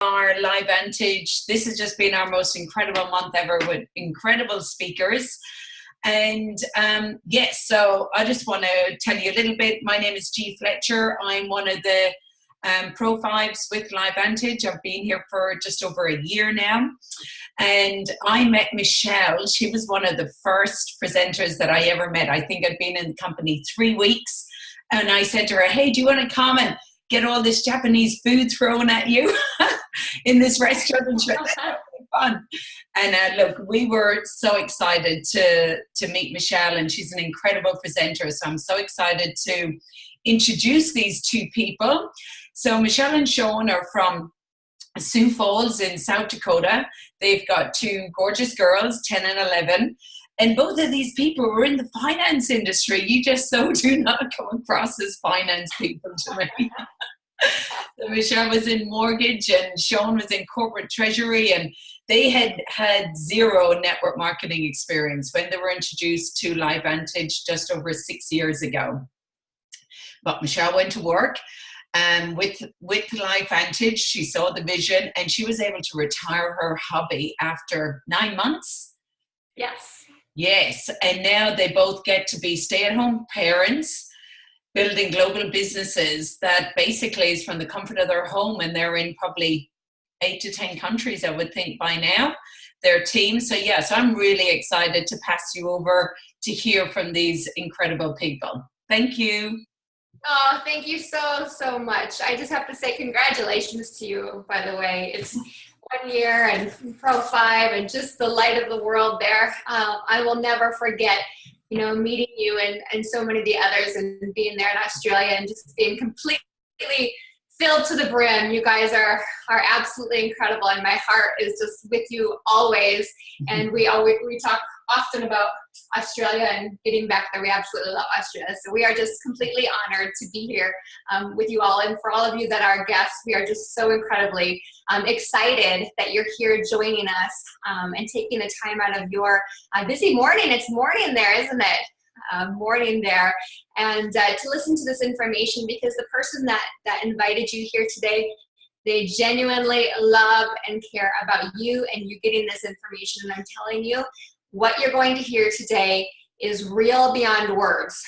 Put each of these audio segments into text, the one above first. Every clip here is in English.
our Life Vantage. This has just been our most incredible month ever with incredible speakers. And yes, so I just want to tell you a little bit. My name is G. Fletcher. I'm one of the Pro 5s with Life Vantage. I've been here for just over a year now. And I met Michelle. She was one of the first presenters that I ever met. I think I'd been in the company 3 weeks. And I said to her, hey, do you want to come and get all this Japanese food thrown at you in this restaurant? And she went, that would be fun. And look, we were so excited to meet Michelle, and she's an incredible presenter. So I'm so excited to introduce these two people. So Michelle and Shawn are from Sioux Falls in South Dakota. They've got two gorgeous girls, 10 and 11. And both of these people were in the finance industry. You just so do not come across as finance people to me. So Michelle was in mortgage and Shawn was in corporate treasury, and they had zero network marketing experience when they were introduced to Life Vantage just over 6 years ago. But Michelle went to work with Life Vantage. She saw the vision and she was able to retire her hobby after 9 months. Yes, and now they both get to be stay-at-home parents, building global businesses that basically is from the comfort of their home, and they're in probably 8 to 10 countries, I would think, by now, their team. So yes, I'm really excited to pass you over to hear from these incredible people. Thank you. Oh, thank you so much. I just have to say congratulations to you, by the way. It's 1 year and Pro 5 and just the light of the world there. I will never forget, meeting you and so many of the others and being there in Australia and just being completely filled to the brim. You guys are absolutely incredible, and my heart is just with you always. And we talk often about Australia and getting back there. We absolutely love Australia. So we are just completely honored to be here with you all. And for all of you that are guests, we are just so incredibly excited that you're here joining us and taking the time out of your busy morning. It's morning there, isn't it? Morning there, and to listen to this information, because the person that invited you here today, they genuinely love and care about you and you getting this information. And I'm telling you, what you're going to hear today is real beyond words.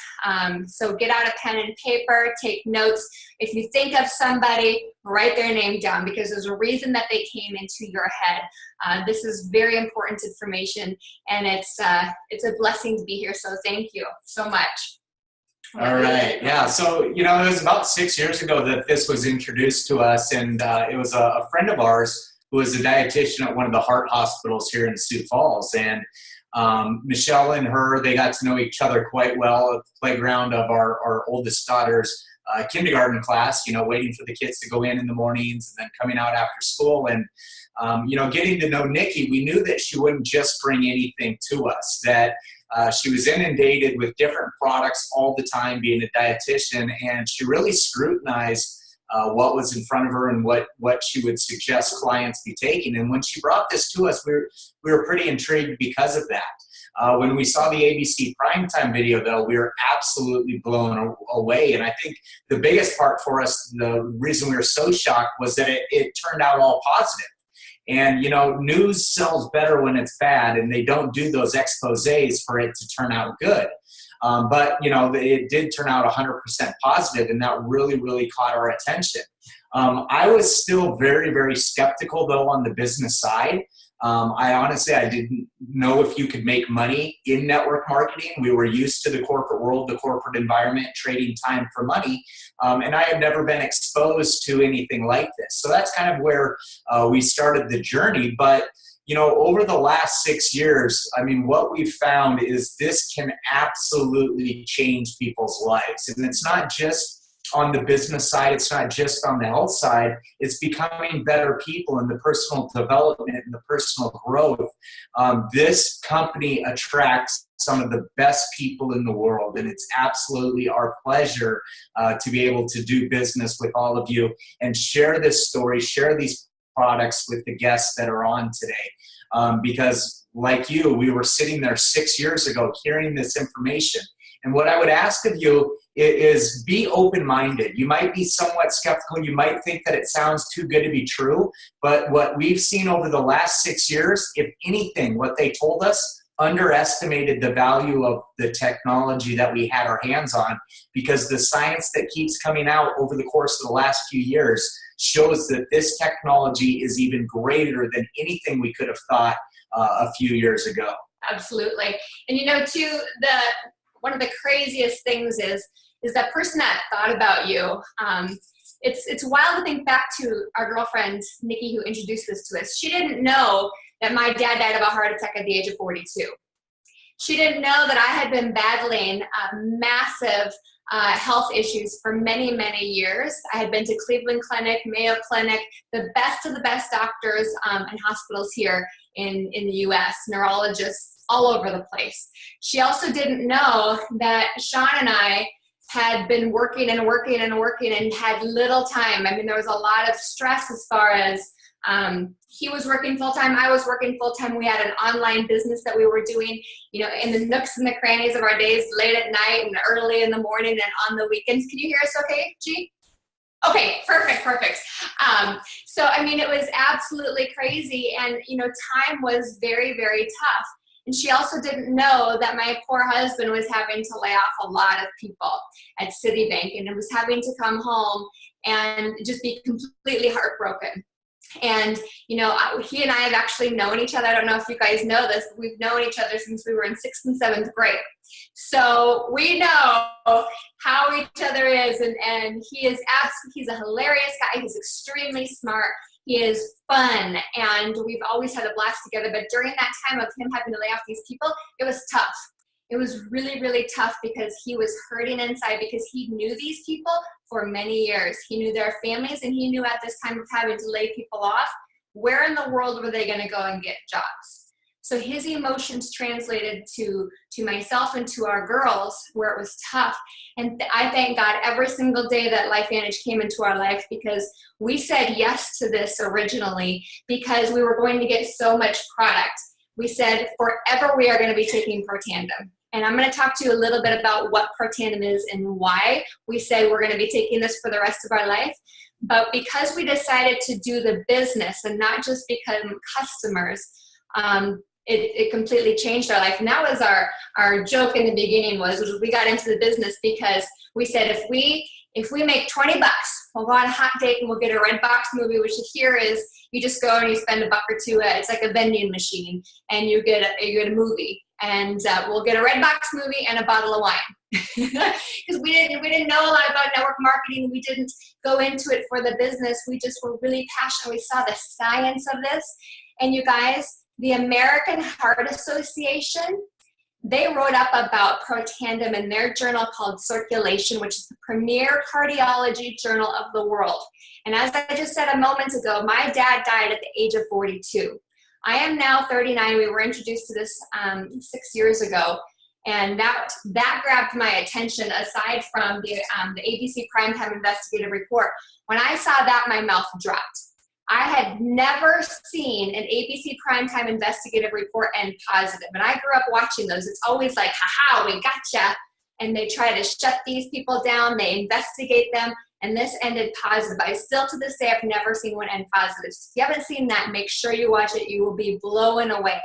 So get out a pen and paper, take notes. If you think of somebody, write their name down, because there's a reason that they came into your head. This is very important information, and it's a blessing to be here. So thank you so much. All right. Yeah. So, it was about 6 years ago that this was introduced to us, and it was a friend of ours who was a dietitian at one of the heart hospitals here in Sioux Falls. And Michelle and her, they got to know each other quite well at the playground of our oldest daughter's kindergarten class, waiting for the kids to go in the mornings and then coming out after school. And, getting to know Nikki, we knew that she wouldn't just bring anything to us, that she was inundated with different products all the time, being a dietitian, and she really scrutinized what was in front of her and what she would suggest clients be taking. And when she brought this to us, we were pretty intrigued because of that. When we saw the ABC primetime video, though, we were absolutely blown away. And I think the biggest part for us, the reason we were so shocked, was that it turned out all positive. And, news sells better when it's bad, and they don't do those exposés for it to turn out good. But, it did turn out 100% positive, and that really, really caught our attention. I was still very, very skeptical, though, on the business side. I didn't know if you could make money in network marketing. We were used to the corporate world, the corporate environment, trading time for money. And I had never been exposed to anything like this. So that's kind of where we started the journey. But, over the last 6 years, what we've found is this can absolutely change people's lives. And it's not just on the business side, it's not just on the health side, it's becoming better people in the personal development and the personal growth. This company attracts some of the best people in the world, and it's absolutely our pleasure to be able to do business with all of you and share this story, share these products with the guests that are on today. Because like you, we were sitting there 6 years ago hearing this information. And what I would ask of you is be open-minded. You might be somewhat skeptical. You might think that it sounds too good to be true. But what we've seen over the last 6 years, if anything, what they told us underestimated the value of the technology that we had our hands on, because the science that keeps coming out over the course of the last few years shows that this technology is even greater than anything we could have thought a few years ago. Absolutely. And you know, too, one of the craziest things is that person that thought about you. It's wild to think back to our girlfriend, Nikki, who introduced this to us. She didn't know that my dad died of a heart attack at the age of 42. She didn't know that I had been battling massive health issues for many, many years. I had been to Cleveland Clinic, Mayo Clinic, the best of the best doctors and hospitals here in the U.S., neurologists all over the place. She also didn't know that Shawn and I had been working and working and working and had little time. I mean, there was a lot of stress as far as he was working full-time, I was working full-time. We had an online business that we were doing, you know, in the nooks and the crannies of our days, late at night and early in the morning and on the weekends. Can you hear us okay, G? Okay, perfect. So, I mean, it was absolutely crazy. And, you know, time was very, very tough. And she also didn't know that my poor husband was having to lay off a lot of people at Citibank and was having to come home and just be completely heartbroken. And, you know, he and I have actually known each other. I don't know if you guys know this, but we've known each other since we were in 6th and 7th grade. So we know how each other is. And he's a hilarious guy. He's extremely smart. He is fun. And we've always had a blast together. But during that time of him having to lay off these people, it was tough. It was really, really tough because he was hurting inside because he knew these people for many years. He knew their families, and he knew at this time of having to lay people off, where in the world were they going to go and get jobs? So his emotions translated to myself and to our girls where it was tough. And I thank God every single day that LifeVantage came into our life, because we said yes to this originally because we were going to get so much product. We said forever we are going to be taking Protandem. And I'm going to talk to you a little bit about what Protandem is and why we say we're going to be taking this for the rest of our life. But because we decided to do the business and not just become customers, it completely changed our life. And that was our joke in the beginning was we got into the business because we said if we make $20, we'll go on a hot date and we'll get a red box movie, which here is you just go and you spend $1 or $2. It's like a vending machine, and you get a movie. And we'll get a red box movie and a bottle of wine. Because we didn't know a lot about network marketing. We didn't go into it for the business. We just were really passionate. We saw the science of this. And you guys, the American Heart Association, they wrote up about Protandem in their journal called Circulation, which is the premier cardiology journal of the world. And as I just said a moment ago, my dad died at the age of 42. I am now 39. We were introduced to this 6 years ago, and that grabbed my attention aside from the ABC Primetime Investigative Report. When I saw that, my mouth dropped. I had never seen an ABC Primetime Investigative Report end positive, and I grew up watching those. It's always like, ha-ha, we gotcha, and they try to shut these people down. They investigate them. And this ended positive. I still, to this day, I've never seen one end positive. So if you haven't seen that, make sure you watch it. You will be blown away.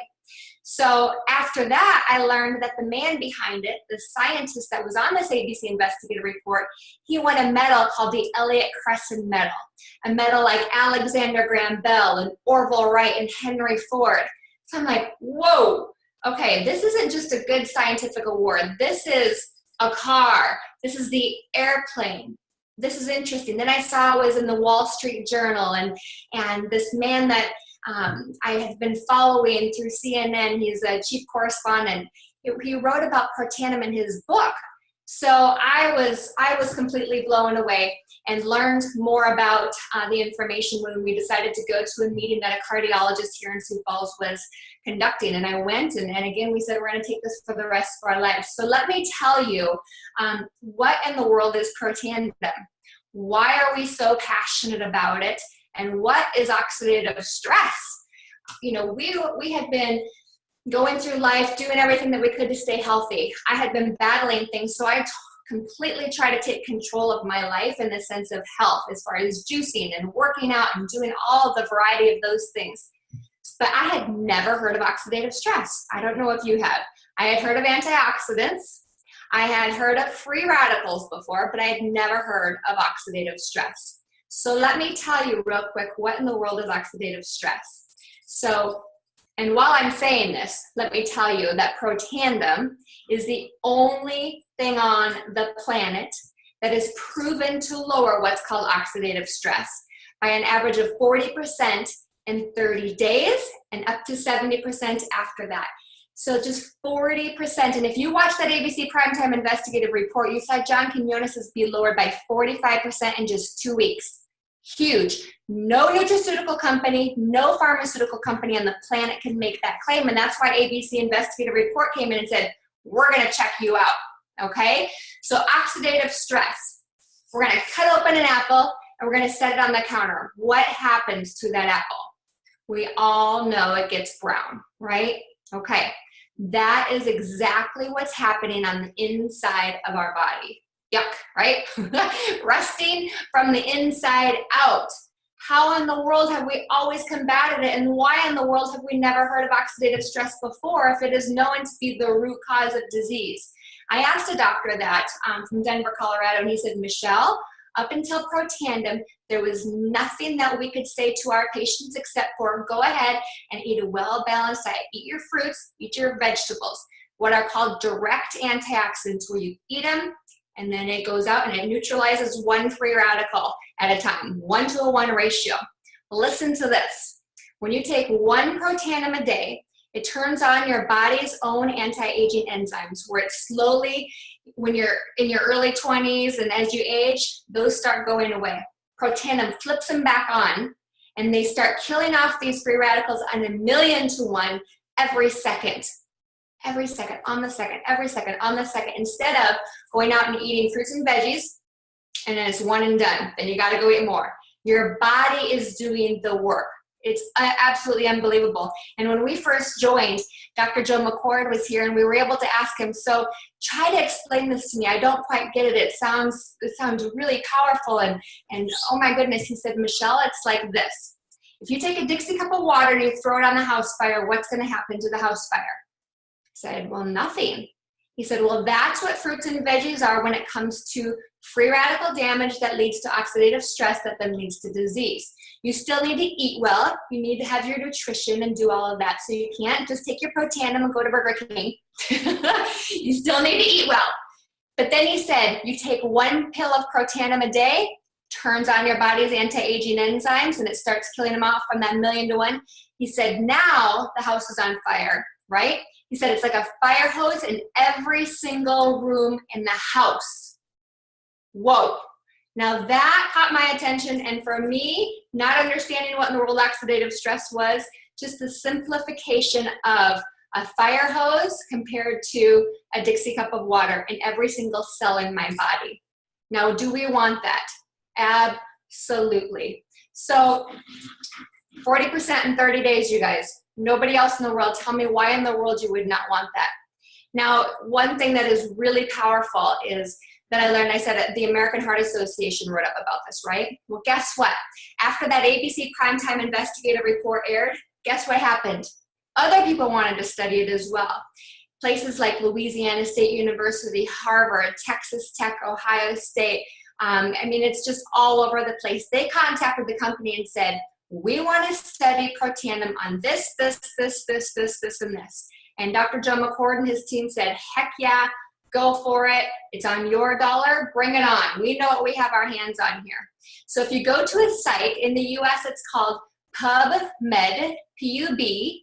So after that, I learned that the man behind it, the scientist that was on this ABC investigative report, he won a medal called the Elliott Crescent Medal, a medal like Alexander Graham Bell and Orville Wright and Henry Ford. So I'm like, whoa, okay, this isn't just a good scientific award. This is a car. This is the airplane. This is interesting. Then I saw it was in the Wall Street Journal, and this man that I have been following through CNN, he's a chief correspondent. He wrote about Protandem in his book. So I was completely blown away and learned more about the information when we decided to go to a meeting that a cardiologist here in Sioux Falls was conducting. And I went, and again, we said we're going to take this for the rest of our lives. So let me tell you, what in the world is Protandem? Why are we so passionate about it? And what is oxidative stress? You know, we had been going through life, doing everything that we could to stay healthy. I had been battling things, so I completely try to take control of my life in the sense of health, as far as juicing and working out and doing all of the variety of those things. But I had never heard of oxidative stress. I don't know if you have. I had heard of antioxidants. I had heard of free radicals before, but I had never heard of oxidative stress. So let me tell you real quick, what in the world is oxidative stress? So, and while I'm saying this, let me tell you that Protandim is the only thing on the planet that is proven to lower what's called oxidative stress by an average of 40% in 30 days and up to 70% after that. So just 40%. And if you watch that ABC Primetime Investigative Report, you saw John Quinones's be lowered by 45% in just 2 weeks. Huge. No nutraceutical company, no pharmaceutical company on the planet can make that claim. And that's why ABC Investigative Report came in and said, we're going to check you out. Okay? So oxidative stress. We're going to cut open an apple and we're going to set it on the counter. What happens to that apple? We all know it gets brown, right? Okay. That is exactly what's happening on the inside of our body. Yuck, right? Rusting from the inside out. How in the world have we always combated it, and why in the world have we never heard of oxidative stress before if it is known to be the root cause of disease? I asked a doctor that from Denver, Colorado, and he said, Michelle, up until Protandim, there was nothing that we could say to our patients except for go ahead and eat a well-balanced diet. Eat your fruits, eat your vegetables, what are called direct antioxidants, where you eat them and then it goes out and it neutralizes one free radical at a time, 1-to-1 ratio. Listen to this. When you take 1 Protandim a day, it turns on your body's own anti-aging enzymes, where it slowly, when you're in your early 20s and as you age, those start going away. Protandim flips them back on, and they start killing off these free radicals on 1,000,000 to 1 every second. Every second, on the second, every second, on the second, instead of going out and eating fruits and veggies, and then it's one and done. Then you got to go eat more. Your body is doing the work. It's absolutely unbelievable. And when we first joined, Dr. Joe McCord was here, and we were able to ask him, so try to explain this to me. I don't quite get it. It sounds really powerful. And oh my goodness, he said, Michelle, it's like this. If you take a Dixie cup of water and you throw it on the house fire, what's going to happen to the house fire? I said, well, nothing. He said, well, that's what fruits and veggies are when it comes to free radical damage that leads to oxidative stress that then leads to disease. You still need to eat well. You need to have your nutrition and do all of that. So you can't just take your Protandim and go to Burger King. You still need to eat well. But then he said, you take 1 pill of Protandim a day, turns on your body's anti-aging enzymes, and it starts killing them off from that 1,000,000 to 1. He said, now the house is on fire, right? He said it's like a fire hose in every single room in the house. Whoa. Now that caught my attention, and for me, not understanding what in the world oxidative stress was, just the simplification of a fire hose compared to a Dixie cup of water in every single cell in my body. Now, do we want that? Absolutely. So 40% in 30 days, you guys. Nobody else in the world. Tell me why in the world you would not want that. Now, one thing that is really powerful is that I learned, I said the American Heart Association wrote up about this, right? Well, guess what? After that ABC Primetime Investigative Report aired, guess what happened? Other people wanted to study it as well. Places like Louisiana State University, Harvard, Texas Tech, Ohio State. I mean, it's just all over the place. They contacted the company and said, we want to study Protandim on this, and this. And Dr. Joe McCord and his team said, heck yeah, go for it. It's on your dollar. Bring it on. We know what we have our hands on here. So if you go to a site in the US, it's called PubMed, PubMed.gov,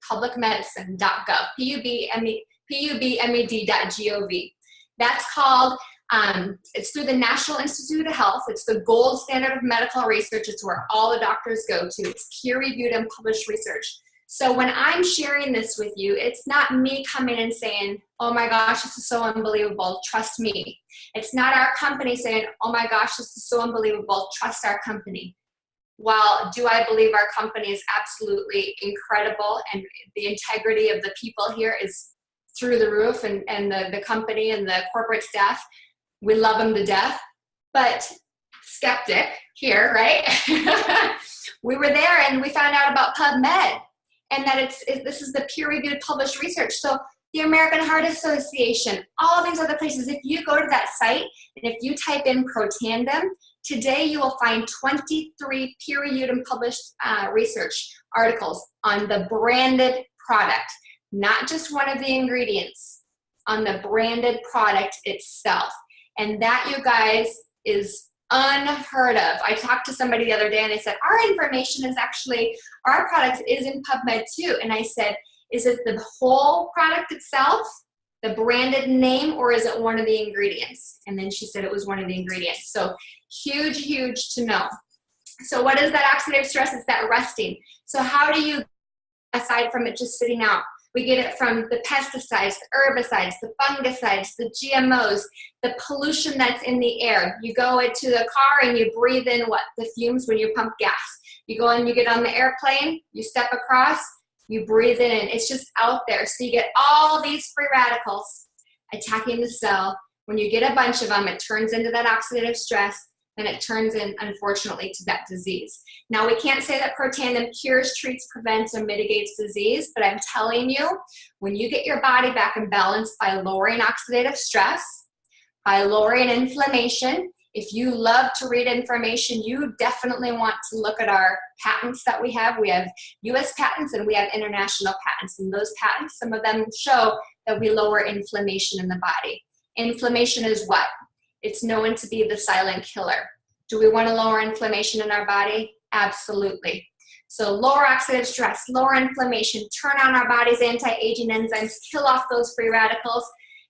publicmedicine.gov, PubMed.gov. That's called, it's through the National Institute of Health. It's the gold standard of medical research. It's where all the doctors go to. It's peer-reviewed and published research. So when I'm sharing this with you, it's not me coming and saying, oh my gosh, this is so unbelievable, trust me. It's not our company saying, oh my gosh, this is so unbelievable, trust our company. While do I believe our company is absolutely incredible and the integrity of the people here is through the roof, and the company and the corporate staff, we love them to death. But skeptic here, right? We were there and we found out about PubMed, and that this is the peer-reviewed published research. So the American Heart Association, all these other places, if you go to that site and if you type in Protandim, today you will find 23 peer-reviewed and published research articles on the branded product, not just one of the ingredients, on the branded product itself. And that, you guys, is unheard of. I talked to somebody the other day and they said, our information is actually, our product is in PubMed too. And I said, is it the whole product itself, the branded name, or is it one of the ingredients? And then she said it was one of the ingredients. So huge, huge to know. So what is that oxidative stress? It's that resting. So how do you, aside from it just sitting out, we get it from the pesticides, the herbicides, the fungicides, the GMOs, the pollution that's in the air. You go into the car and you breathe in what? The fumes when you pump gas. You go and you get on the airplane, you step across, you breathe in, and it's just out there. So you get all these free radicals attacking the cell. When you get a bunch of them, it turns into that oxidative stress, and it turns in, unfortunately, to that disease. Now, we can't say that Protandim cures, treats, prevents, or mitigates disease, but I'm telling you, when you get your body back in balance by lowering oxidative stress, by lowering inflammation, if you love to read information, you definitely want to look at our patents that we have. We have US patents and we have international patents. And those patents, some of them show that we lower inflammation in the body. Inflammation is what? It's known to be the silent killer. Do we want to lower inflammation in our body? Absolutely. So lower oxidative stress, lower inflammation, turn on our body's anti-aging enzymes, kill off those free radicals.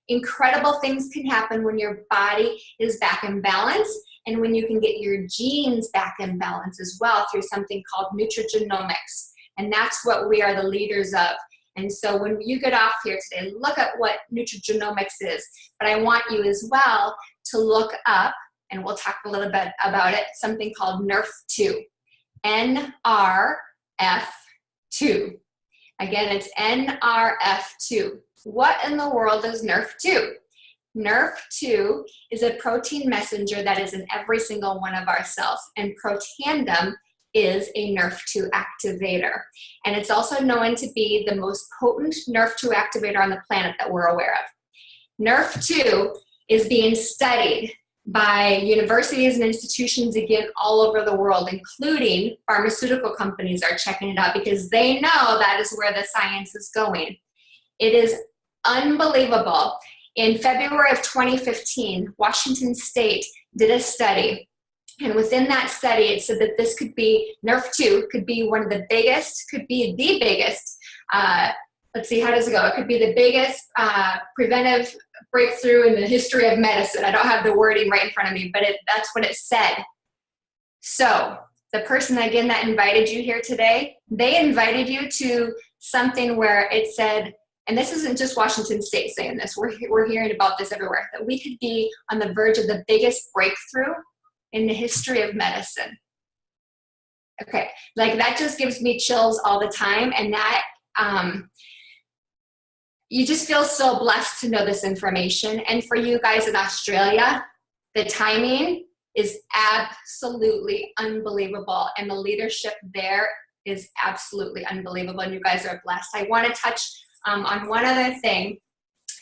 Incredible things can happen when your body is back in balance, and when you can get your genes back in balance as well through something called nutrigenomics. And that's what we are the leaders of. And so when you get off here today, look at what nutrigenomics is. But I want you as well to look up, and we'll talk a little bit about it, something called NRF2. NRF2. Again, it's NRF2. What in the world is NRF2? NRF2 is a protein messenger that is in every single one of our cells, and Protandim is a NRF2 activator. And it's also known to be the most potent NRF2 activator on the planet that we're aware of. NRF2 is being studied by universities and institutions, again, all over the world, including pharmaceutical companies are checking it out because they know that is where the science is going. It is unbelievable. In February of 2015, Washington State did a study, and within that study, it said that this could be, NRF2 could be one of the biggest, could be the biggest, let's see, how does it go? It could be the biggest preventive breakthrough in the history of medicine. I don't have the wording right in front of me, but that's what it said. So the person, again, that invited you here today, they invited you to something where it said, and this isn't just Washington State saying this, we're hearing about this everywhere, that we could be on the verge of the biggest breakthrough in the history of medicine. Okay, like that just gives me chills all the time, and that, you just feel so blessed to know this information. And for you guys in Australia, the timing is absolutely unbelievable, and the leadership there is absolutely unbelievable, and you guys are blessed. I want to touch on one other thing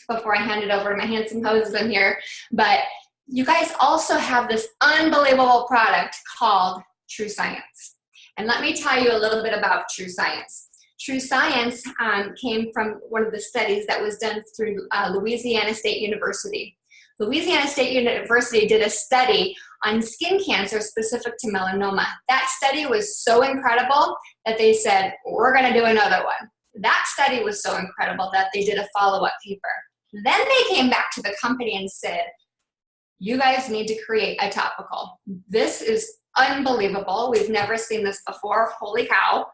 before I hand it over to my handsome husband here, but you guys also have this unbelievable product called True Science. And let me tell you a little bit about True Science. True Science came from one of the studies that was done through Louisiana State University. Louisiana State University did a study on skin cancer specific to melanoma. That study was so incredible that they said, we're going to do another one. That study was so incredible that they did a follow-up paper. Then they came back to the company and said, you guys need to create a topical. This is unbelievable. We've never seen this before. Holy cow.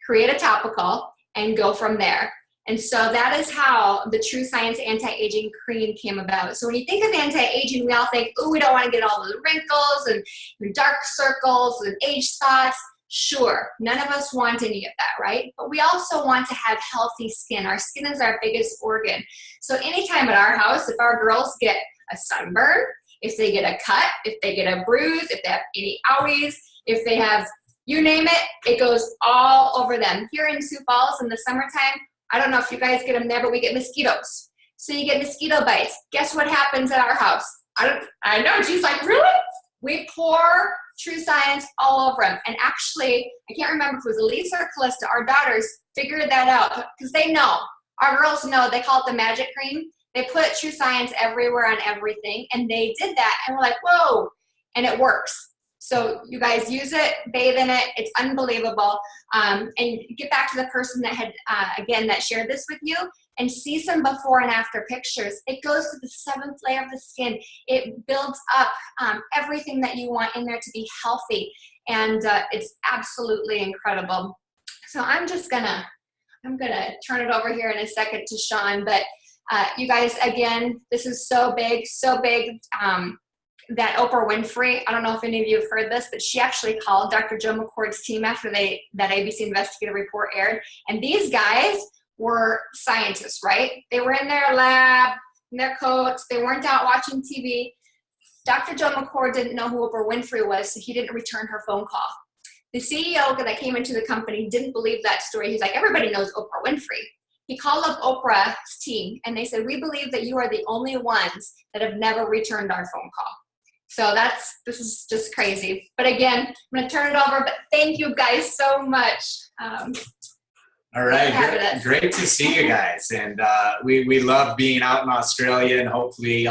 Create a topical and go from there. And so that is how the True Science Anti-Aging Cream came about. So when you think of anti-aging, we all think, oh, we don't want to get all the wrinkles and dark circles and age spots. Sure, none of us want any of that, right? But we also want to have healthy skin. Our skin is our biggest organ. So anytime at our house, if our girls get a sunburn, if they get a cut, if they get a bruise, if they have any owies, if they have, you name it, it goes all over them. Here in Sioux Falls in the summertime, I don't know if you guys get them there, but we get mosquitoes. So you get mosquito bites. Guess what happens at our house? I know, she's like, really? We pour True Science all over them. And actually, I can't remember if it was Elise or Callista, our daughters figured that out because they know. Our girls know. They call it the magic cream. They put True Science everywhere on everything, and they did that. And we're like, whoa, and it works. So you guys use it, bathe in it. It's unbelievable. And get back to the person that had, again, that shared this with you, and see some before and after pictures. It goes to the 7th layer of the skin. It builds up everything that you want in there to be healthy. And it's absolutely incredible. So I'm gonna turn it over here in a second to Shawn. But you guys, again, this is so big, that Oprah Winfrey, I don't know if any of you have heard this, but she actually called Dr. Joe McCord's team after that ABC investigative report aired. And these guys were scientists, right? They were in their lab, in their coats. They weren't out watching TV. Dr. Joe McCord didn't know who Oprah Winfrey was, so he didn't return her phone call. The CEO that came into the company didn't believe that story. He's like, everybody knows Oprah Winfrey. He called up Oprah's team, and they said, we believe that you are the only ones that have never returned our phone call. So this is just crazy. But again, I'm going to turn it over, but thank you guys so much. All right, great to see you guys. And we love being out in Australia, and hopefully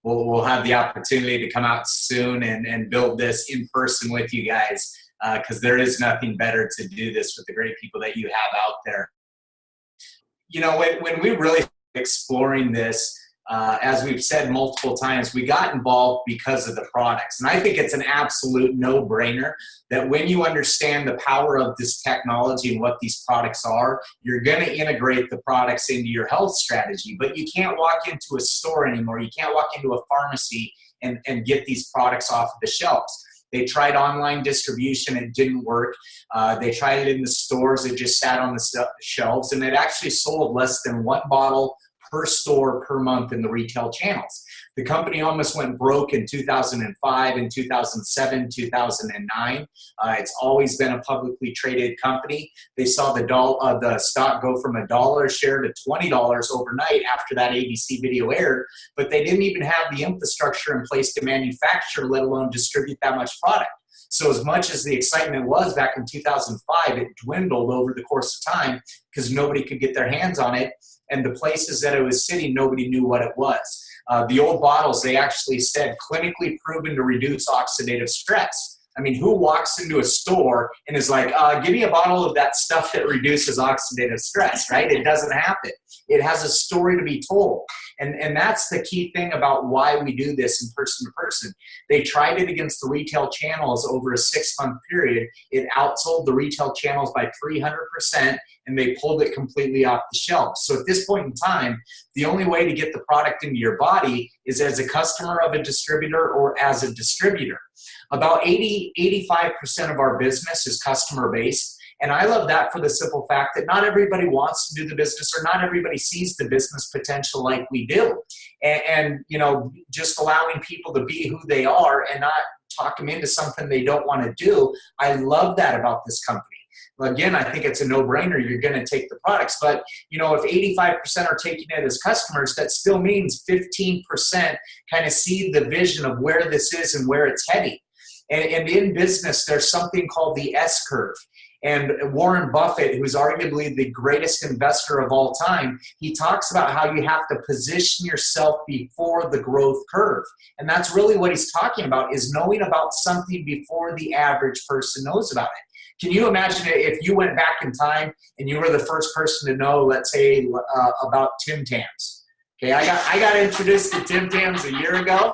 we'll have the opportunity to come out soon and build this in person with you guys, because there is nothing better to do this with the great people that you have out there. You know, when we really exploring this, as we've said multiple times, we got involved because of the products. And I think it's an absolute no-brainer that when you understand the power of this technology and what these products are, you're going to integrate the products into your health strategy. But you can't walk into a store anymore. You can't walk into a pharmacy and get these products off of the shelves. They tried online distribution, it didn't work. They tried it in the stores, it just sat on the shelves, and it actually sold less than 1 bottle per store per month in the retail channels. The company almost went broke in 2005, in 2007, 2009. It's always been a publicly traded company. They saw the stock go from $1 a share to $20 overnight after that ABC video aired, but they didn't even have the infrastructure in place to manufacture, let alone distribute that much product. So as much as the excitement was back in 2005, it dwindled over the course of time because nobody could get their hands on it. And the places that it was sitting, nobody knew what it was. The old bottles, they actually said clinically proven to reduce oxidative stress. I mean, who walks into a store and is like, give me a bottle of that stuff that reduces oxidative stress, right? It doesn't happen. It has a story to be told. And that's the key thing about why we do this in person to person. They tried it against the retail channels over a 6-month period. It outsold the retail channels by 300%, and they pulled it completely off the shelves. So at this point in time, the only way to get the product into your body is as a customer of a distributor or as a distributor. About 85% of our business is customer-based. And I love that for the simple fact that not everybody wants to do the business, or not everybody sees the business potential like we do. And you know, just allowing people to be who they are and not talk them into something they don't want to do. I love that about this company. Again, I think it's a no-brainer. You're going to take the products. But, you know, if 85% are taking it as customers, that still means 15% kind of see the vision of where this is and where it's heading. And in business, there's something called the S-curve. And Warren Buffett, who's arguably the greatest investor of all time, he talks about how you have to position yourself before the growth curve. And that's really what he's talking about, is knowing about something before the average person knows about it. Can you imagine if you went back in time and you were the first person to know, let's say, about Tim Tams? Okay, I got introduced to Tim Tams a year ago.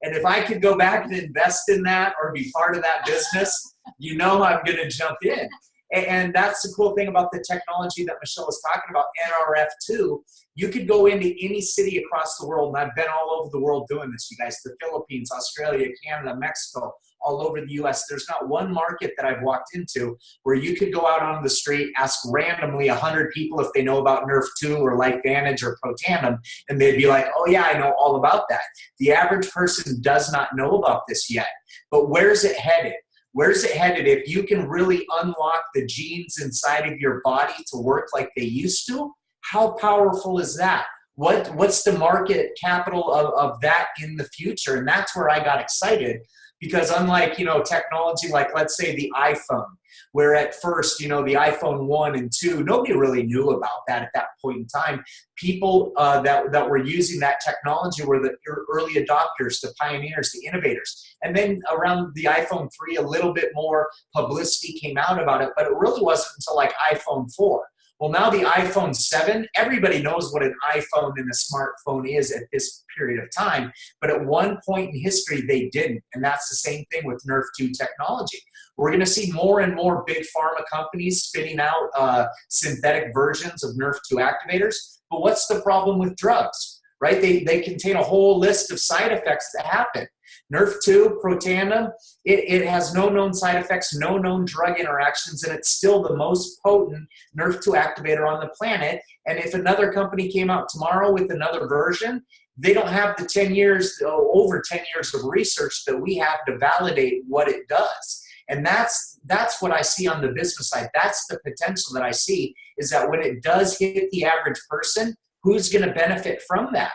And if I could go back and invest in that or be part of that business, you know I'm going to jump in. And that's the cool thing about the technology that Michelle was talking about, NRF2. You could go into any city across the world, and I've been all over the world doing this, you guys, the Philippines, Australia, Canada, Mexico, all over the US. There's not one market that I've walked into where you could go out on the street, ask randomly 100 people if they know about Nerf2 or LifeVantage or PRO8, and they'd be like, oh yeah, I know all about that. The average person does not know about this yet. But where's it headed? Where's it headed if you can really unlock the genes inside of your body to work like they used to? How powerful is that? What's the market capital of that in the future? And that's where I got excited, because unlike, technology like, let's say, the iPhone, where at first, the iPhone 1 and 2, nobody really knew about that at that point in time. People that were using that technology were the early adopters, the pioneers, the innovators. And then around the iPhone 3, a little bit more publicity came out about it, but it really wasn't until like iPhone 4. Well, now the iPhone 7, everybody knows what an iPhone and a smartphone is at this period of time. But at one point in history, they didn't. And that's the same thing with Nerf2 technology. We're going to see more and more big pharma companies spitting out synthetic versions of Nerf2 activators. But what's the problem with drugs, right? They contain a whole list of side effects that happen. Nerf2, PRO8, it has no known side effects, no known drug interactions, and it's still the most potent Nerf2 activator on the planet. And if another company came out tomorrow with another version, they don't have the 10 years, over 10 years of research that we have to validate what it does. And that's what I see on the business side. That's the potential that I see, is that when it does hit the average person, who's going to benefit from that?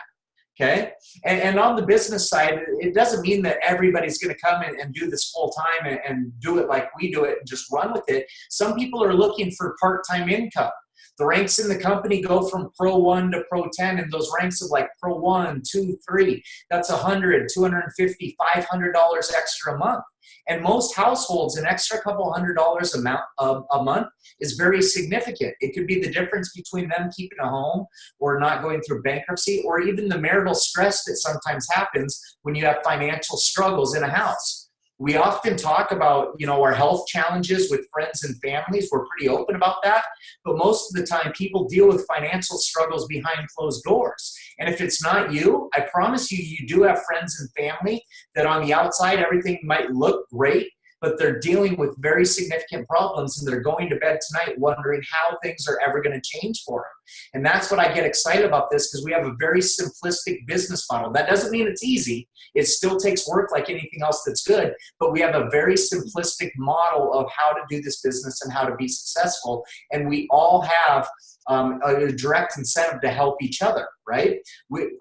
Okay, and on the business side, it doesn't mean that everybody's going to come and do this full time and do it like we do it and just run with it. Some people are looking for part-time income. The ranks in the company go from PRO1 to PRO10, and those ranks of like PRO1, 2, 3, that's $100, $250, $500 extra a month. And most households, an extra couple $100 a month is very significant. It could be the difference between them keeping a home or not going through bankruptcy, or even the marital stress that sometimes happens when you have financial struggles in a house. We often talk about, our health challenges with friends and families. We're pretty open about that. But most of the time, people deal with financial struggles behind closed doors. And if it's not you, I promise you, you do have friends and family that on the outside, everything might look great, but they're dealing with very significant problems, and they're going to bed tonight wondering how things are ever going to change for them. And that's what I get excited about this, because we have a very simplistic business model. That doesn't mean it's easy. It still takes work like anything else that's good, but we have a very simplistic model of how to do this business and how to be successful. And we all have a direct incentive to help each other, right?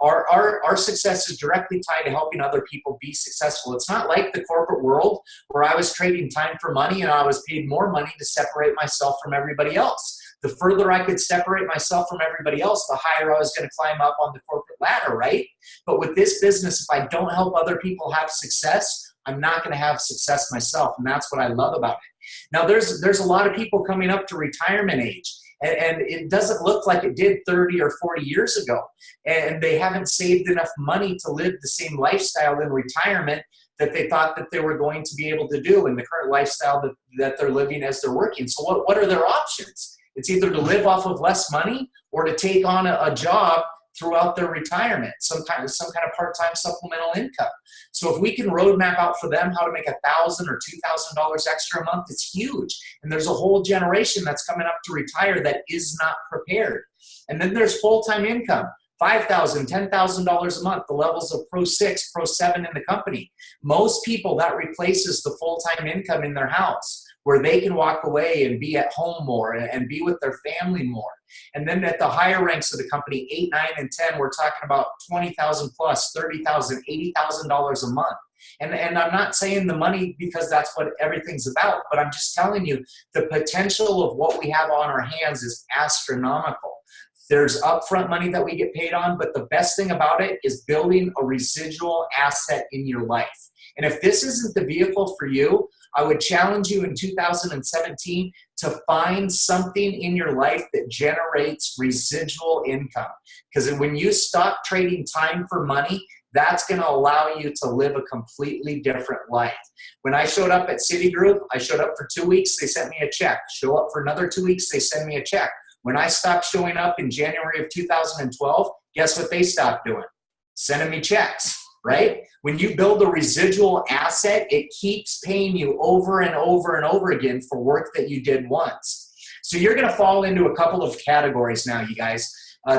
Our success is directly tied to helping other people be successful. It's not like the corporate world where I was trading time for money and I was paid more money to separate myself from everybody else. The further I could separate myself from everybody else, the higher I was going to climb up on the corporate ladder, right? But with this business, if I don't help other people have success, I'm not going to have success myself. And that's what I love about it. Now, there's a lot of people coming up to retirement age, and it doesn't look like it did 30 or 40 years ago. And they haven't saved enough money to live the same lifestyle in retirement that they thought that they were going to be able to do in the current lifestyle that they're living as they're working. So what are their options? It's either to live off of less money or to take on a job throughout their retirement, some kind of part-time supplemental income. So if we can roadmap out for them how to make $1,000 or $2,000 extra a month, it's huge. And there's a whole generation that's coming up to retire that is not prepared. And then there's full-time income, $5,000, $10,000 a month, the levels of PRO6, PRO7 in the company. Most people, that replaces the full-time income in their house, where they can walk away and be at home more and be with their family more. And then at the higher ranks of the company, 8, 9, and 10, we're talking about $20,000 plus, $30,000, $80,000 a month. And I'm not saying the money because that's what everything's about, but I'm just telling you the potential of what we have on our hands is astronomical. There's upfront money that we get paid on, but the best thing about it is building a residual asset in your life. And if this isn't the vehicle for you, I would challenge you in 2017 to find something in your life that generates residual income. Because when you stop trading time for money, that's going to allow you to live a completely different life. When I showed up at Citigroup, I showed up for 2 weeks, they sent me a check. Show up for another 2 weeks, they send me a check. When I stopped showing up in January of 2012, guess what they stopped doing? Sending me checks. right? When you build a residual asset, it keeps paying you over and over and over again for work that you did once. So you're going to fall into a couple of categories now, you guys.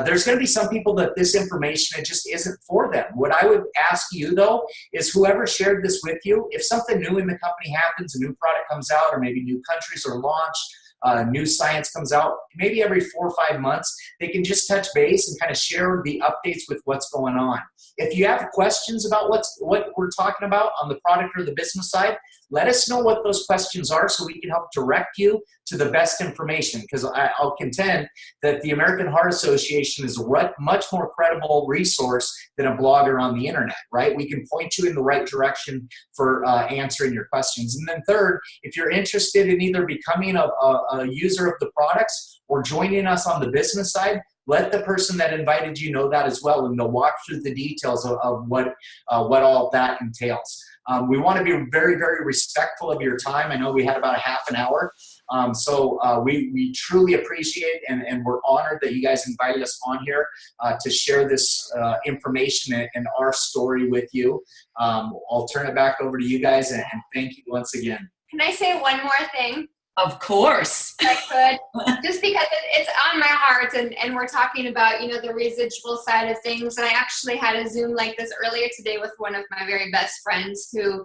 There's going to be some people that this information, it just isn't for them. What I would ask you, though, is whoever shared this with you, if something new in the company happens, a new product comes out, or maybe new countries are launched, new science comes out, maybe every 4 or 5 months, they can just touch base and kind of share the updates with what's going on. If you have questions about what we're talking about on the product or the business side, let us know what those questions are so we can help direct you to the best information, because I'll contend that the American Heart Association is a much more credible resource than a blogger on the internet, right? We can point you in the right direction for answering your questions. And then third, if you're interested in either becoming a user of the products or joining us on the business side, let the person that invited you know that as well, and they'll walk through the details of what all of that entails. We want to be very, very respectful of your time. I know we had about a half an hour. So we truly appreciate and we're honored that you guys invited us on here to share this information and our story with you. I'll turn it back over to you guys, and thank you once again. Can I say one more thing? Of course. If I could, just because it's on my heart, and we're talking about, the residual side of things. And I actually had a Zoom like this earlier today with one of my very best friends who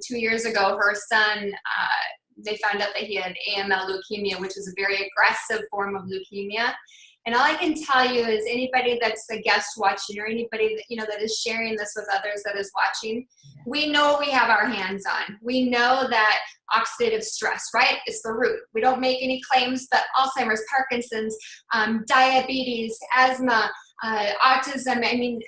2 years ago, her son, they found out that he had AML leukemia, which is a very aggressive form of leukemia. And all I can tell you is anybody that's a guest watching, or anybody that, that is sharing this with others that is watching, we know what we have our hands on. We know that oxidative stress, right, is the root. We don't make any claims, but Alzheimer's, Parkinson's, diabetes, asthma, autism,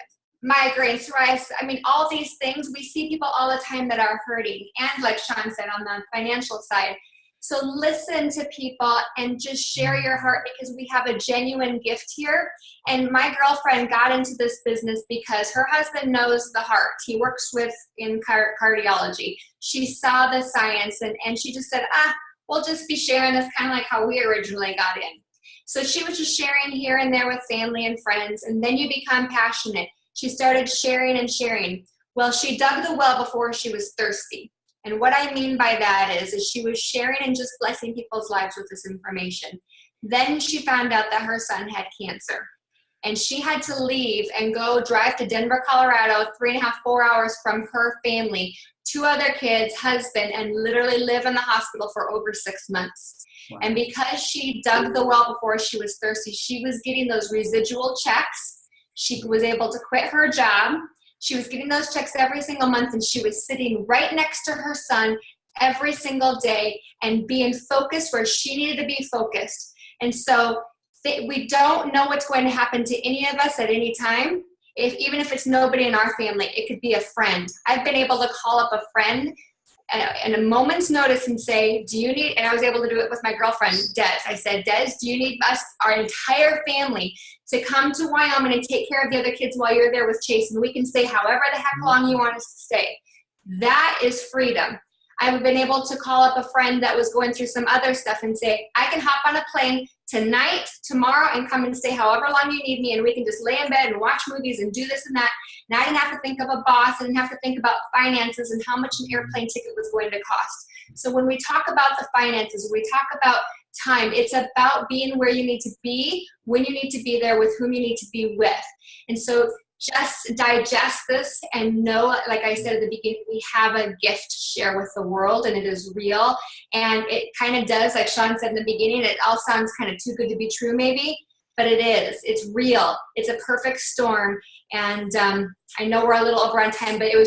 migraine, psoriasis, all these things, we see people all the time that are hurting. And like Shawn said, on the financial side, so listen to people and just share your heart, because we have a genuine gift here. And my girlfriend got into this business because her husband knows the heart. He works in cardiology. She saw the science and she just said, we'll just be sharing this, kind of like how we originally got in. So she was just sharing here and there with family and friends, and then you become passionate. She started sharing and sharing. Well, she dug the well before she was thirsty. And what I mean by that is she was sharing and just blessing people's lives with this information. Then she found out that her son had cancer. And she had to leave and go drive to Denver, Colorado, 3.5, 4 hours from her family, 2 other kids, husband, and literally live in the hospital for over 6 months. Wow. And because she dug the well before she was thirsty, she was getting those residual checks. She was able to quit her job. She was getting those checks every single month, and she was sitting right next to her son every single day and being focused where she needed to be focused. And so we don't know what's going to happen to any of us at any time. Even if it's nobody in our family, it could be a friend. I've been able to call up a friend in a moment's notice and say, do you need, and I was able to do it with my girlfriend, Des. I said, Des, do you need us, our entire family, to come to Wyoming and take care of the other kids while you're there with Chase, and we can stay however the heck long you want us to stay? That is freedom. I've been able to call up a friend that was going through some other stuff and say, I can hop on a plane tonight, tomorrow, and come and stay however long you need me, and we can just lay in bed and watch movies and do this and that. And I didn't have to think of a boss. I didn't have to think about finances and how much an airplane ticket was going to cost. So when we talk about the finances, when we talk about time, it's about being where you need to be, when you need to be there, with whom you need to be with. And so just digest this and know, like I said at the beginning, we have a gift to share with the world, and it is real. And it kind of does, like Shawn said in the beginning, it all sounds kind of too good to be true maybe, but it is. It's real. It's a perfect storm. And I know we're a little over on time, but it was